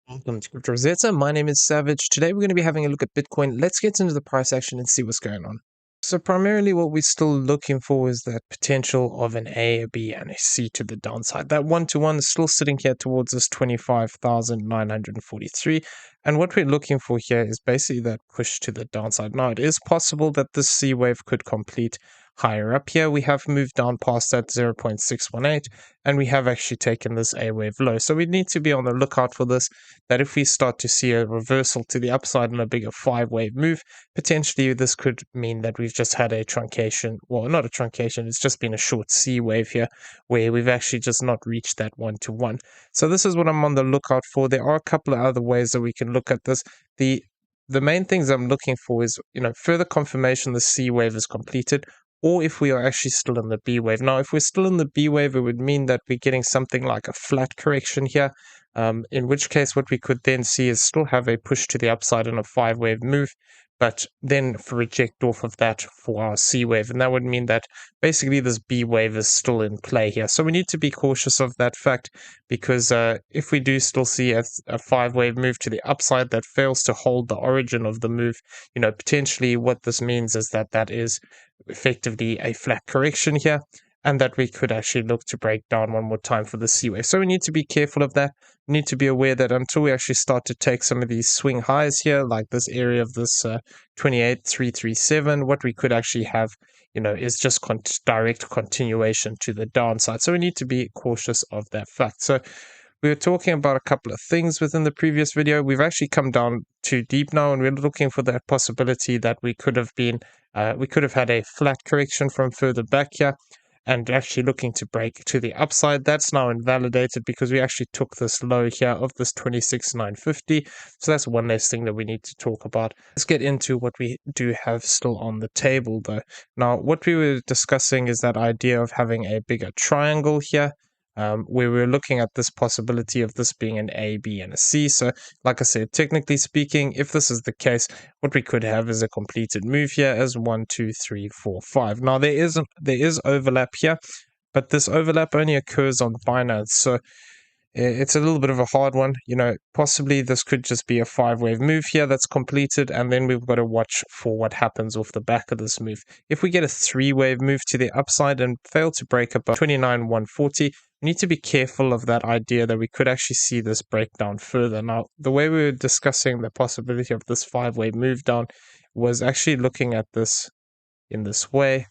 Welcome to Crypto Rosetta. My name is Savage. Today we're going to be having a look at Bitcoin. Let's get into the price action and see what's going on. So primarily what we're still looking for is that potential of an A, a B, and a C to the downside. That one-to-one is still sitting here towards this 25,943. And what we're looking for here is basically that push to the downside. Now it is possible that this C wave could complete higher up here. We have moved down past that 0.618 and we have actually taken this A wave low. So we need to be on the lookout for this, that if we start to see a reversal to the upside and a bigger 5-wave move, potentially this could mean that we've just had a truncation. Well, not a truncation, it's just been a short C wave here where we've actually just not reached that one-to-one. So this is what I'm on the lookout for. There are a couple of other ways that we can look at this. The main things I'm looking for is, further confirmation the C wave is completed, or if we are actually still in the B wave. Now, if we're still in the B wave, it would mean that we're getting something like a flat correction here, in which case what we could then see is still have a push to the upside in a 5-wave move, but then reject off of that for our C wave. And that would mean that basically this B wave is still in play here. So we need to be cautious of that fact, because if we do still see a 5-wave move to the upside that fails to hold the origin of the move, potentially what this means is that that is effectively a flat correction here, and that we could actually look to break down one more time for the C wave. So we need to be careful of that. We need to be aware that until we actually start to take some of these swing highs here, like this area of this 28,337, what we could actually have, is just direct continuation to the downside. So we need to be cautious of that fact. So we were talking about a couple of things within the previous video. We've actually come down too deep now, and we're looking for that possibility that we could have had a flat correction from further back here, and actually looking to break to the upside. That's now invalidated because we actually took this low here of this 26,950. So that's one less thing that we need to talk about. Let's get into what we do have still on the table though. Now, what we were discussing is that idea of having a bigger triangle here, where we're looking at this possibility of this being an A, B, and a C. So, like I said, technically speaking, if this is the case, what we could have is a completed move here as 1, 2, 3, 4, 5. Now, there is overlap here, but this overlap only occurs on Binance. So it's a little bit of a hard one. Possibly this could just be a 5-wave move here that's completed, and then we've got to watch for what happens off the back of this move. If we get a 3-wave move to the upside and fail to break above 29,140, we need to be careful of that idea that we could actually see this break down further. Now, the way we were discussing the possibility of this 5-wave move down was actually looking at this in this way,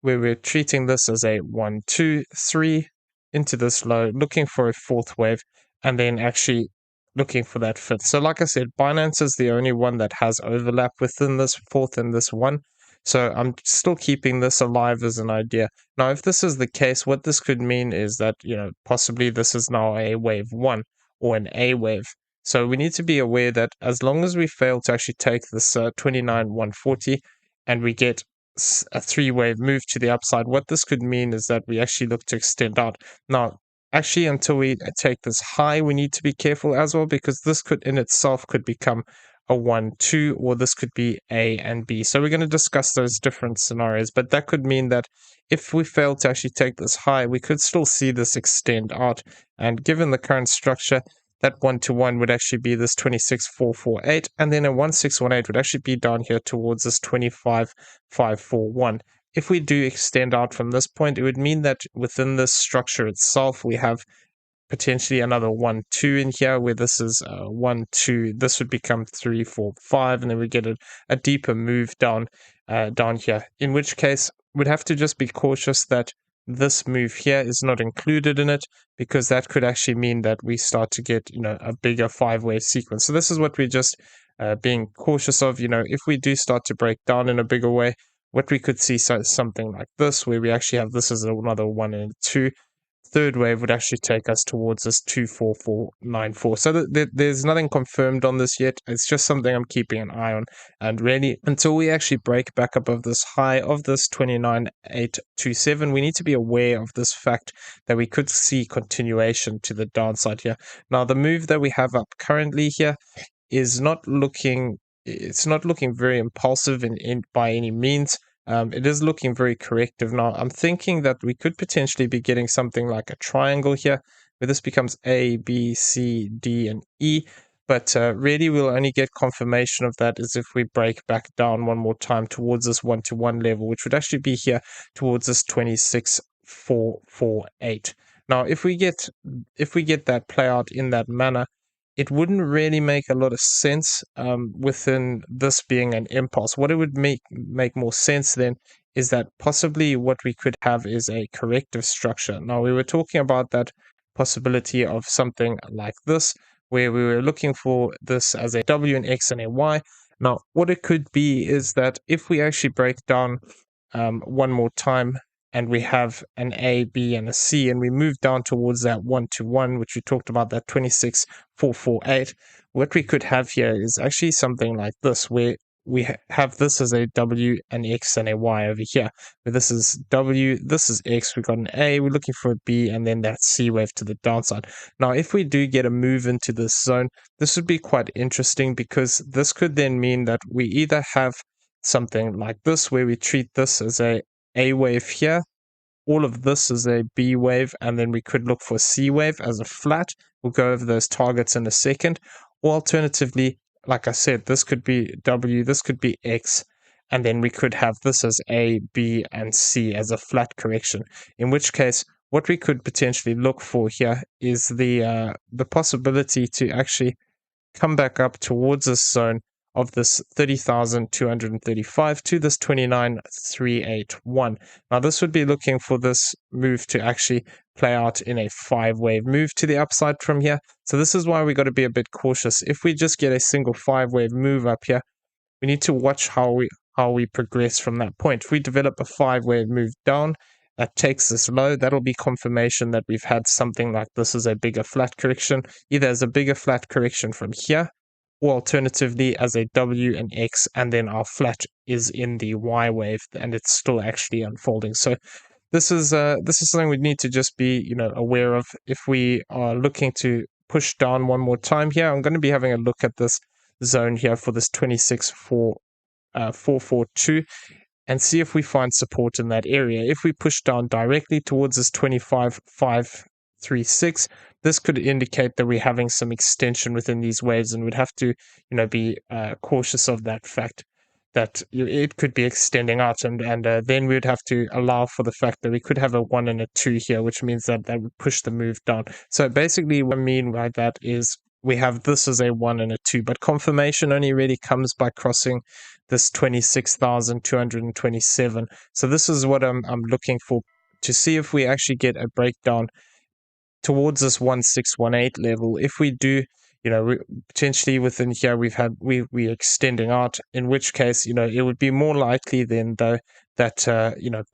where we're treating this as a 1, 2, 3 into this low, looking for a 4th wave, and then actually looking for that 5th. So like I said, Binance is the only one that has overlap within this 4th and this 1. So I'm still keeping this alive as an idea. Now, if this is the case, what this could mean is that, possibly this is now a wave 1 or an A wave. So we need to be aware that as long as we fail to actually take this 29,140 and we get a 3-wave move to the upside, what this could mean is that we actually look to extend out. Now, actually, until we take this high, we need to be careful as well, because this could in itself could become a 1, 2, or this could be A and B. So we're going to discuss those different scenarios, but that could mean that if we fail to actually take this high, we could still see this extend out. And given the current structure, that 1-to-1 would actually be this 26,448, and then a 1618 would actually be down here towards this 25,541. If we do extend out from this point, it would mean that within this structure itself, we have potentially another 1, 2 in here, where this is 1, 2. This would become 3, 4, 5, and then we get a deeper move down here. In which case, we'd have to just be cautious that this move here is not included in it, because that could actually mean that we start to get a bigger 5-wave sequence. So this is what we're just being cautious of. If we do start to break down in a bigger way, what we could see something like this, where we actually have this as another 1 and 2. 3rd wave would actually take us towards this 24494. So there's nothing confirmed on this yet. It's just something I'm keeping an eye on. And really, until we actually break back above this high of this 29,827, we need to be aware of this fact that we could see continuation to the downside here. Now, the move that we have up currently here is not looking very impulsive by any means. It is looking very corrective. Now, I'm thinking that we could potentially be getting something like a triangle here where this becomes A, B, C, D, and E. But really, we'll only get confirmation of that is if we break back down one more time towards this 1-to-1 level, which would actually be here towards this 26,448. Now, if we get that play out in that manner, it wouldn't really make a lot of sense within this being an impulse. What it would make more sense then is that possibly what we could have is a corrective structure. Now, we were talking about that possibility of something like this, where we were looking for this as a W, an X, and a Y. Now, what it could be is that if we actually break down one more time and we have an A, B, and a C, and we move down towards that 1-to-1, which we talked about, that 26,448, what we could have here is actually something like this, where we have this as a W, an X, and a Y over here, where this is W, this is X, we've got an A, we're looking for a B, and then that C wave to the downside. Now, if we do get a move into this zone, this would be quite interesting, because this could then mean that we either have something like this, where we treat this as a wave here, all of this is a B wave, and then we could look for C wave as a flat. We'll go over those targets in a second. Or alternatively, like I said, this could be W, this could be X, and then we could have this as A, B, and C as a flat correction. In which case, what we could potentially look for here is the possibility to actually come back up towards this zone of this 30,235 to this 29,381. Now, this would be looking for this move to actually play out in a 5-wave move to the upside from here. So this is why we got to be a bit cautious. If we just get a single 5-wave move up here, we need to watch how we progress from that point. If we develop a 5-wave move down that takes this low, that'll be confirmation that we've had something like this as a bigger flat correction, either as a bigger flat correction from here, or alternatively as a W and X, and then our flat is in the Y wave and it's still actually unfolding. So this is something we need to just be aware of if we are looking to push down one more time here. I'm going to be having a look at this zone here for this 26,442 and see if we find support in that area. If we push down directly towards this 25,536, this could indicate that we're having some extension within these waves, and we'd have to be cautious of that fact that it could be extending out, and then we would have to allow for the fact that we could have a 1 and a 2 here, which means that would push the move down. So basically what I mean by that is we have this as a 1 and a 2, but confirmation only really comes by crossing this 26,227. So this is what I'm looking for, to see if we actually get a breakdown towards this 1618 level. If we do, potentially within here we're extending out, in which case it would be more likely then though that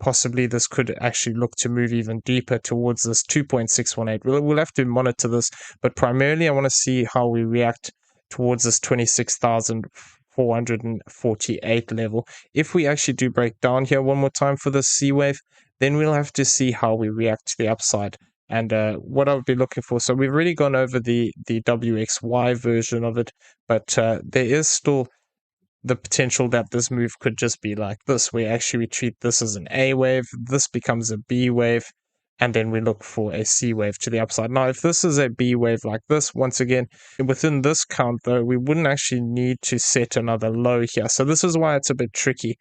possibly this could actually look to move even deeper towards this 2.618. We'll have to monitor this, but primarily I want to see how we react towards this 26,448 level. If we actually do break down here one more time for this C wave, then we'll have to see how we react to the upside and what I would be looking for. So we've already gone over the WXY version of it, but there is still the potential that this move could just be like this, where actually we treat this as an A wave, this becomes a B wave, and then we look for a C wave to the upside. Now, if this is a B wave like this, once again, within this count, though, we wouldn't actually need to set another low here. So this is why it's a bit tricky,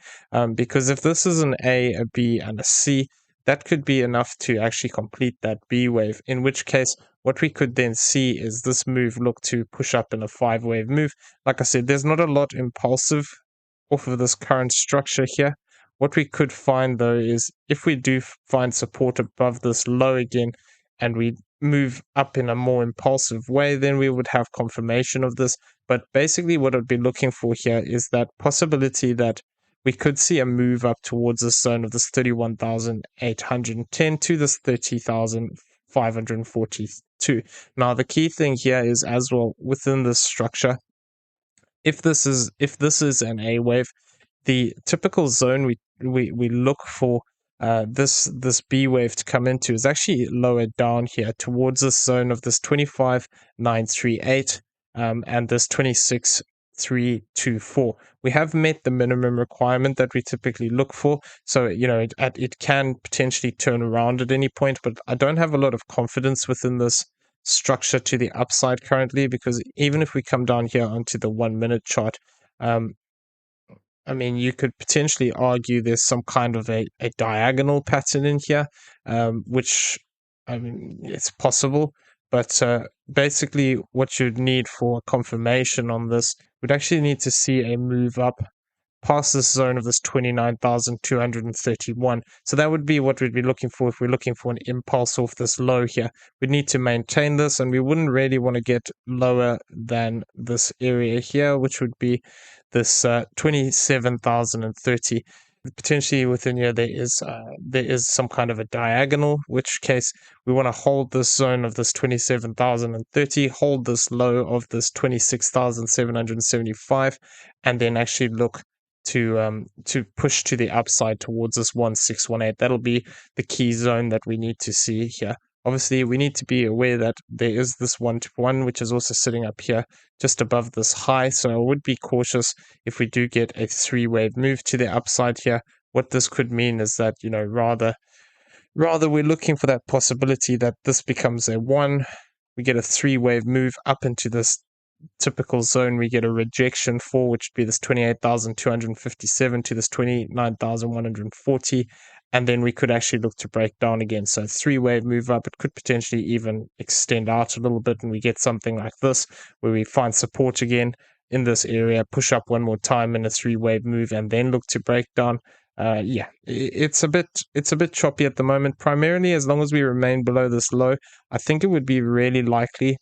because if this is an A, a B, and a C, that could be enough to actually complete that B wave, in which case what we could then see is this move look to push up in a 5-wave move. Like I said, there's not a lot impulsive off of this current structure here. What we could find though is if we do find support above this low again and we move up in a more impulsive way, then we would have confirmation of this. But basically what I'd be looking for here is that possibility that we could see a move up towards this zone of this 31,810 to this 30,542. Now the key thing here is as well within this structure, if this is an A wave, the typical zone we look for this B wave to come into is actually lower down here towards this zone of this 25,938 and this 26 324. We have met the minimum requirement that we typically look for. So, it can potentially turn around at any point, but I don't have a lot of confidence within this structure to the upside currently, because even if we come down here onto the 1 minute chart, you could potentially argue there's some kind of a diagonal pattern in here, which, it's possible. But basically, what you'd need for confirmation on this would actually need to see a move up past this zone of this 29,231. So that would be what we'd be looking for if we're looking for an impulse off this low here. We'd need to maintain this, and we wouldn't really want to get lower than this area here, which would be this 27,030. Potentially within here there is some kind of a diagonal, which case we want to hold this zone of this 27,030, hold this low of this 26,775, and then actually look to push to the upside towards this 1618. That'll be the key zone that we need to see here. Obviously, we need to be aware that there is this 1-to-1, which is also sitting up here just above this high. So I would be cautious if we do get a 3-wave move to the upside here. What this could mean is that, rather we're looking for that possibility that this becomes a 1. We get a 3-wave move up into this typical zone we get a rejection for, which would be this 28,257 to this 29,140, and then we could actually look to break down again. So 3-wave move up, it could potentially even extend out a little bit, and we get something like this where we find support again in this area, push up one more time in a 3-wave move, and then look to break down. It's a bit choppy at the moment. Primarily, as long as we remain below this low, I think it would be really likely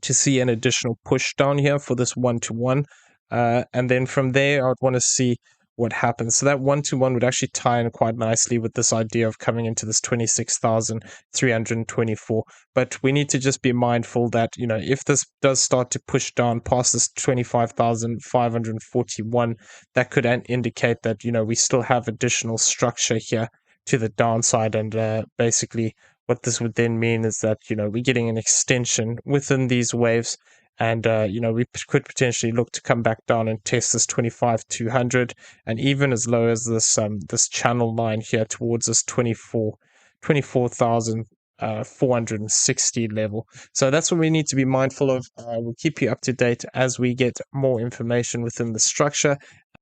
to see an additional push down here for this 1-to-1, and then from there I'd want to see what happens. So that 1-to-1 would actually tie in quite nicely with this idea of coming into this 26,324. But we need to just be mindful that, if this does start to push down past this 25,541, that could indicate that, we still have additional structure here to the downside. And basically what this would then mean is that, we're getting an extension within these waves. And, we could potentially look to come back down and test this 25,200, and even as low as this this channel line here towards this 24,460 level. So that's what we need to be mindful of. We'll keep you up to date as we get more information within the structure.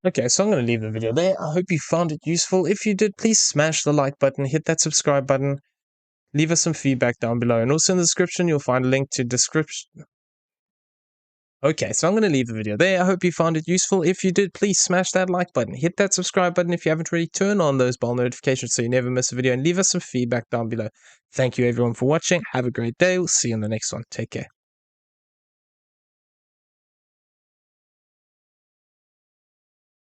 Okay, so I'm going to leave the video there. I hope you found it useful. If you did, please smash the like button, hit that subscribe button, leave us some feedback down below, and also in the description you'll find a link to description. Okay, so I'm going to leave the video there. I hope you found it useful. If you did, please smash that like button. Hit that subscribe button if you haven't already. Turn on those bell notifications so you never miss a video, and leave us some feedback down below. Thank you everyone for watching. Have a great day. We'll see you in the next one. Take care.